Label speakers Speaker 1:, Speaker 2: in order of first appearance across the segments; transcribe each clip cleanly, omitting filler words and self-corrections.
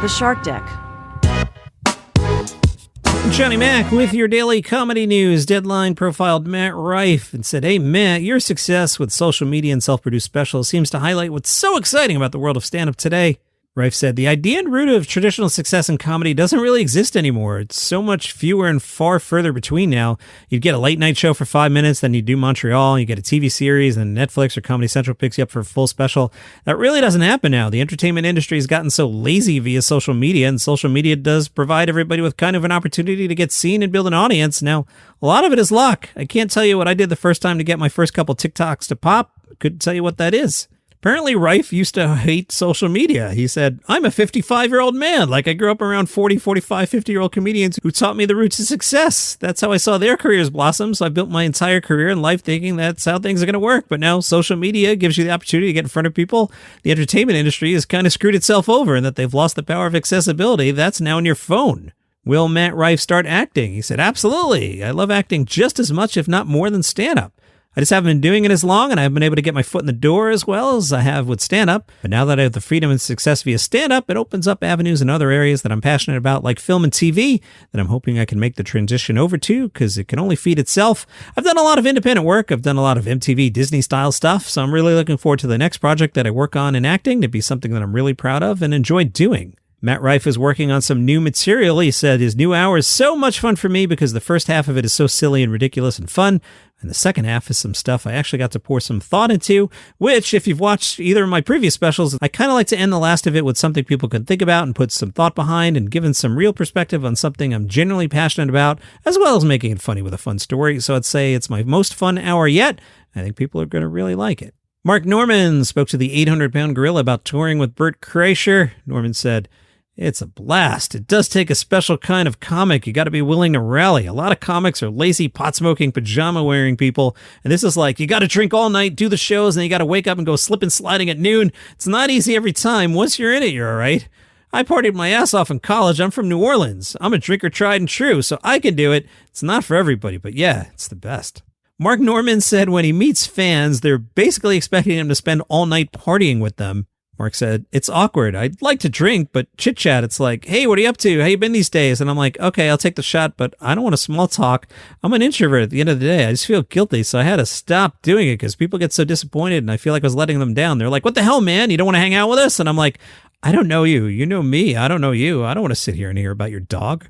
Speaker 1: The Shark Deck.
Speaker 2: Johnny Mac with your daily comedy news. Deadline profiled Matt Rife and said, "Hey Matt, your success with social media and self-produced specials seems to highlight what's so exciting about the world of stand-up today." Rife said, "The idea and root of traditional success in comedy doesn't really exist anymore. It's so much fewer and far further between now. You'd get a late night show for 5 minutes, then you do Montreal, you get a TV series, and Netflix or Comedy Central picks you up for a full special. That really doesn't happen now. The entertainment industry has gotten so lazy via social media, and social media does provide everybody with kind of an opportunity to get seen and build an audience. Now, a lot of it is luck. I can't tell you what I did the first time to get my first couple TikToks to pop. I couldn't tell you what that is." Apparently, Rife used to hate social media. He said, "I'm a 55-year-old man. Like, I grew up around 40, 45, 50-year-old comedians who taught me the roots of success. That's how I saw their careers blossom. So I built my entire career in life thinking that's how things are going to work. But now social media gives you the opportunity to get in front of people. The entertainment industry has kind of screwed itself over in that they've lost the power of accessibility. That's now in your phone." Will Matt Rife start acting? He said, "Absolutely. I love acting just as much, if not more, than stand-up. I just haven't been doing it as long, and I haven't been able to get my foot in the door as well as I have with stand-up. But now that I have the freedom and success via stand-up, it opens up avenues in other areas that I'm passionate about, like film and TV, that I'm hoping I can make the transition over to, because it can only feed itself. I've done a lot of independent work. I've done a lot of MTV, Disney-style stuff, so I'm really looking forward to the next project that I work on in acting to be something that I'm really proud of and enjoy doing." Matt Rife is working on some new material. He said, "His new hour is so much fun for me because the first half of it is so silly and ridiculous and fun. And the second half is some stuff I actually got to pour some thought into, which, if you've watched either of my previous specials, I kind of like to end the last of it with something people can think about and put some thought behind and giving some real perspective on something I'm genuinely passionate about, as well as making it funny with a fun story. So I'd say it's my most fun hour yet. I think people are going to really like it." Mark Norman spoke to the 800-pound gorilla about touring with Bert Kreischer. Norman said, "It's a blast. It does take a special kind of comic. You got to be willing to rally. A lot of comics are lazy, pot-smoking, pajama-wearing people. And this is like, you got to drink all night, do the shows, and then you got to wake up and go slip and sliding at noon. It's not easy every time. Once you're in it, you're all right. I partied my ass off in college. I'm from New Orleans. I'm a drinker tried and true, so I can do it. It's not for everybody, but yeah, it's the best." Mark Norman said when he meets fans, they're basically expecting him to spend all night partying with them. Mark said, "It's awkward. I'd like to drink, but chit-chat, it's like, hey, what are you up to? How you been these days?" And I'm like, okay, I'll take the shot, but I don't want to small talk. I'm an introvert at the end of the day. I just feel guilty, so I had to stop doing it because people get so disappointed, and I feel like I was letting them down. They're like, "What the hell, man? You don't want to hang out with us?" And I'm like, I don't know you. You know me. I don't know you. I don't want to sit here and hear about your dog.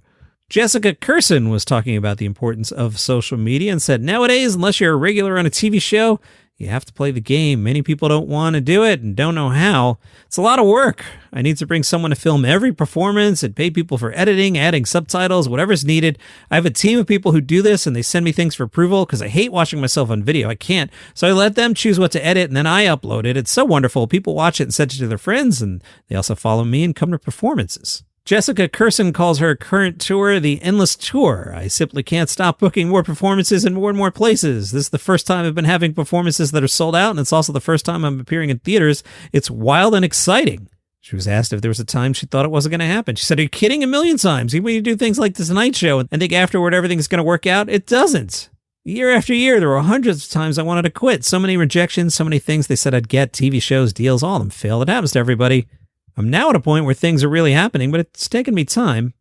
Speaker 2: Jessica Curson was talking about the importance of social media and said, "Nowadays, unless you're a regular on a TV show, you have to play the game. Many people don't want to do it and don't know how. It's a lot of work. I need to bring someone to film every performance and pay people for editing, adding subtitles, whatever's needed. I have a team of people who do this, and they send me things for approval because I hate watching myself on video. I can't. So I let them choose what to edit, and then I upload it. It's so wonderful. People watch it and send it to their friends, and they also follow me and come to performances." Jessica Curson calls her current tour the Endless Tour. "I simply can't stop booking more performances in more places. This is the first time I've been having performances that are sold out, and it's also the first time I'm appearing in theaters. It's wild and exciting." She was asked if there was a time she thought it wasn't going to happen. She said, "Are you kidding? A million times. Even when you do things like The Tonight Show and think afterward everything's going to work out, it doesn't. Year after year, there were hundreds of times I wanted to quit. So many rejections, so many things they said I'd get, TV shows, deals, all of them fail. It happens to everybody. I'm now at a point where things are really happening, but it's taken me time."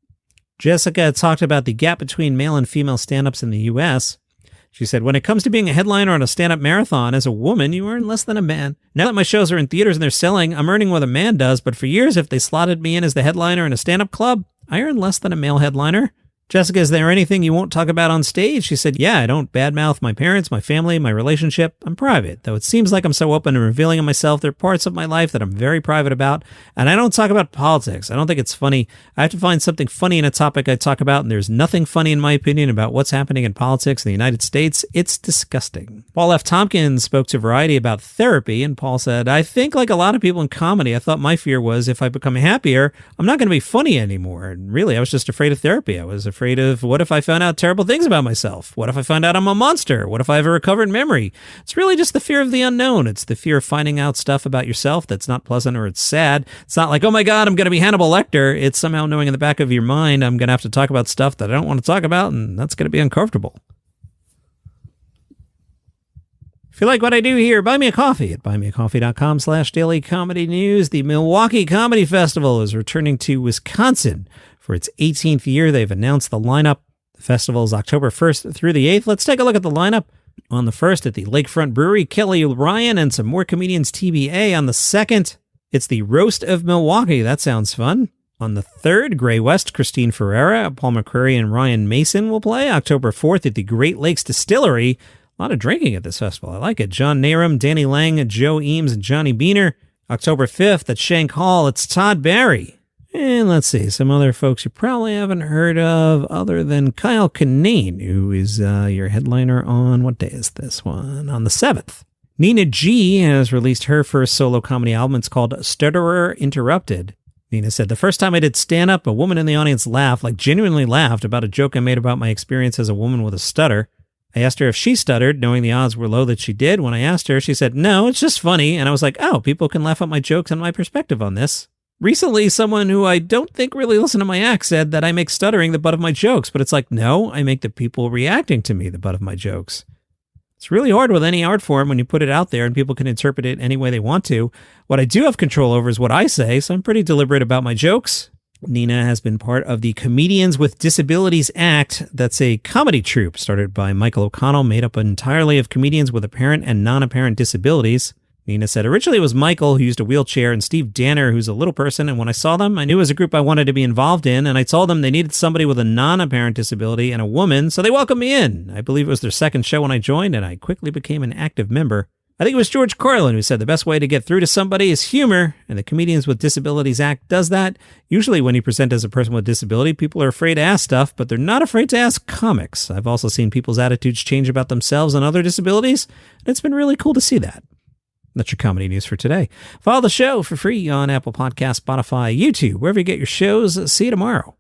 Speaker 2: Jessica talked about the gap between male and female stand-ups in the U.S. She said, "When it comes to being a headliner on a stand-up marathon, as a woman, you earn less than a man. Now that my shows are in theaters and they're selling, I'm earning what a man does, but for years, if they slotted me in as the headliner in a stand-up club, I earn less than a male headliner." Jessica, "Is there anything you won't talk about on stage?" She said, "Yeah, I don't badmouth my parents, my family, my relationship. I'm private. Though it seems like I'm so open and revealing of myself, there are parts of my life that I'm very private about. And I don't talk about politics. I don't think it's funny. I have to find something funny in a topic I talk about, and there's nothing funny, in my opinion, about what's happening in politics in the United States. It's disgusting." Paul F. Tompkins spoke to Variety about therapy, and Paul said, "I think like a lot of people in comedy, I thought my fear was if I become happier, I'm not going to be funny anymore. And really, I was just afraid of therapy. I was afraid of what if I found out terrible things about myself? What if I find out I'm a monster? What if I have a recovered memory? It's really just the fear of the unknown. It's the fear of finding out stuff about yourself that's not pleasant or it's sad. It's not like, oh my God, I'm going to be Hannibal Lecter. It's somehow knowing in the back of your mind, I'm going to have to talk about stuff that I don't want to talk about, and that's going to be uncomfortable." If you like what I do here, buy me a coffee at buymeacoffee.com/dailycomedynews. The Milwaukee Comedy Festival is returning to Wisconsin for its 18th year. They've announced the lineup. The festival is October 1st through the 8th. Let's take a look at the lineup. On the 1st, at the Lakefront Brewery, Kelly Ryan and some more comedians TBA. On the 2nd, it's the Roast of Milwaukee. That sounds fun. On the 3rd, Gray West, Christine Ferreira, Paul McCrary, and Ryan Mason will play. October 4th at the Great Lakes Distillery. A lot of drinking at this festival. I like it. John Narum, Danny Lang, Joe Eames, and Johnny Beaner. October 5th at Shank Hall, it's Todd Barry. And let's see, some other folks you probably haven't heard of other than Kyle Kinane, who is your headliner on, what day is this one? On the 7th. Nina G has released her first solo comedy album. It's called Stutterer Interrupted. Nina said, the first time I did stand-up, a woman in the audience laughed, like genuinely laughed, about a joke I made about my experience as a woman with a stutter. I asked her if she stuttered, knowing the odds were low that she did. When I asked her, she said, no, it's just funny. And I was like, oh, people can laugh at my jokes and my perspective on this. Recently, someone who I don't think really listened to my act said that I make stuttering the butt of my jokes. But it's like, no, I make the people reacting to me the butt of my jokes. It's really hard with any art form when you put it out there and people can interpret it any way they want to. What I do have control over is what I say, so I'm pretty deliberate about my jokes. Nina has been part of the Comedians with Disabilities Act. That's a comedy troupe started by Michael O'Connell, made up entirely of comedians with apparent and non-apparent disabilities. Nina said, originally it was Michael, who used a wheelchair, and Steve Danner, who's a little person, and when I saw them, I knew it was a group I wanted to be involved in, and I told them they needed somebody with a non-apparent disability and a woman, so they welcomed me in. I believe it was their second show when I joined, and I quickly became an active member. I think it was George Carlin who said the best way to get through to somebody is humor, and the Comedians with Disabilities Act does that. Usually when you present as a person with a disability, people are afraid to ask stuff, but they're not afraid to ask comics. I've also seen people's attitudes change about themselves and other disabilities, and it's been really cool to see that. That's your comedy news for today. Follow the show for free on Apple Podcasts, Spotify, YouTube, wherever you get your shows. See you tomorrow.